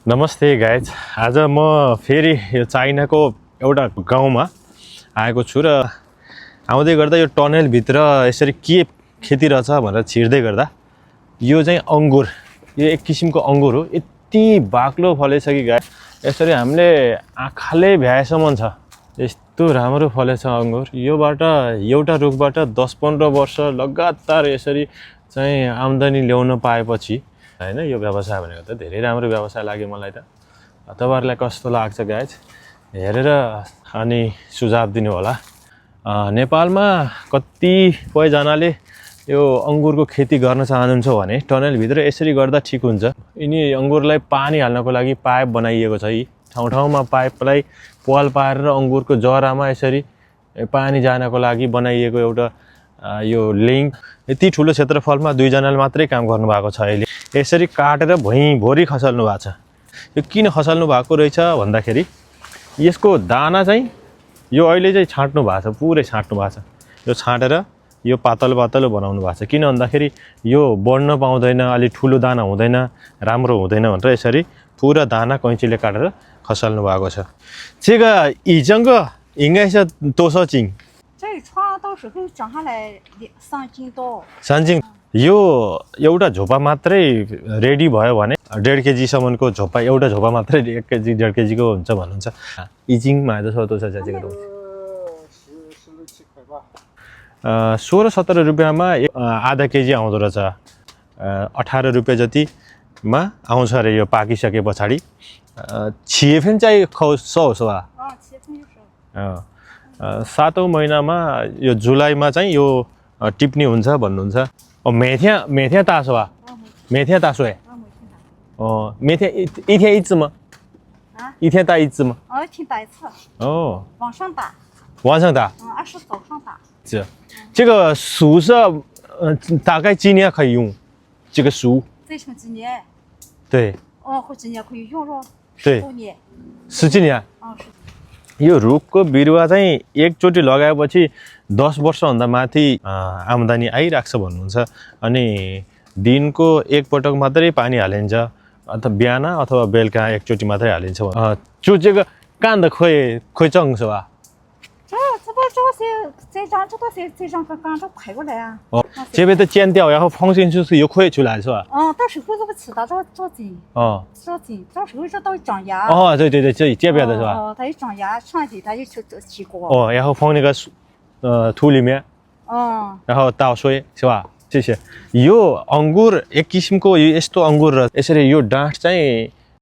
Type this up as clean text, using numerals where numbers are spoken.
नमस्ते गाइज आज म फेरि यो चाइनाको एउटा गाउँमा आएको छु र आउँदै गर्दा यो टनेलभित्र यसरी के खेती रहेछ भनेर छिर्दै गर्दा यो चाहिँ अंगुर यो एक किसिमको अंगुर हो। यति बाक्लो फलेछ कि गाइज यसरी हामीले आँखाले भ्याएसम्म छ। यस्तो राम्रो फलेछ अंगुर। योबाट एउटा रुखबाट 10-15 वर्ष लगातार यसरी चाहिँ आम्दानी ल्याउन पाएपछि हैन यो व्यवसाय भनेको त धेरै राम्रो व्यवसाय लाग्यो मलाई त। तपाईहरुलाई कस्तो लाग्छ गाइज हेरेर अनि सुझाव दिनु होला। नेपालमा कतिपयजनाले यो अंगुरको खेती गर्न चाहनुहुन्छ भने टनल भित्र यसरी गर्दा ठीक हुन्छ। यिनी अंगुरलाई पानी हाल्नको लागि पाइप बनाइएको छ। यी ठाउँ-ठाउँमा पाइपलाई पाल पारेर अंगुरको जरामा यसरी पानी जानको लागि बनाइएको एउटा यो लिंक। यति ठुलो क्षेत्रफलमा 2 जनाले मात्रै काम गर्नु भएको छ। अहिले यसरी काटेर भुइँभरि खसाल्नु भएको छ। यो किन खसाल्नु भएको रहेछ भन्दाखेरि यसको दाना चाहिँ यो अहिले चाहिँ छाट्नु भएको छ, पुरै छाट्नु भएको छ। यो छाटेर यो पातलो पातलो बनाउनु भएको छ। किन भन्दाखेरि यो बढ्न पाउँदैन, अलि ठुलो दाना हुँदैन, राम्रो हुँदैन भनेर यसरी पुरा दाना कैँचीले काटेर खसाल्नु भएको छ। 这个已经个应该是多少斤？ 这床到时候长下来3斤多。 3斤 यो एउटा झोपा मात्रै रेडी भयो भने 1.5 केजी सम्मको झोपा एउटा झोपा मात्रै 1 केजी 1.5 केजी को हुन्छ भन्नुहुन्छ। 已经买的时候多少钱这个东西？16-17 रुपैयाँमा आधा केजी आउँदो रहेछ। 18 रुपैयाँ जतिमा आउँछ रे यो पाकिसके पछाडी। 7分चाहिँ收是吧？ 7分就收。 7औं महिनामा यो जुलाईमा चाहिँ यो टिप्नी हुन्छ भन्नुहुन्छ। 每天打是吧？每天打水。每天一天一只吗？一天打一只吗？一天打一次。晚上打。晚上打。而是早上打。这个树是大概几年可以用？这个树。再成几年？对。或几年可以用了。对。10年。10几年。 10 यो रुखको बिरुवा चाहिँ एकचोटी लगाएपछि 10 वर्षभन्दा माथि आम्दानी आइराख्छ भन्नुहुन्छ। अनि दिनको एक पटक मात्रै पानी हालिन्छ अथवा बिहान अथवा बेलुका एकचोटी मात्रै हालिन्छ। 就这个干的会正是吧？ 这张刚排过来啊。这边的剪掉，然后放进去是又可以出来是吧？到时候这个起到着紧。着紧，到时候这到长芽。对，这边的是吧？它一长芽上去，它就起果。然后放那个土里面。然后倒水是吧？谢谢。यो अंगुर एक किसिमको यस्तो अंगुर र यसरी यो डाँठ चाहिँ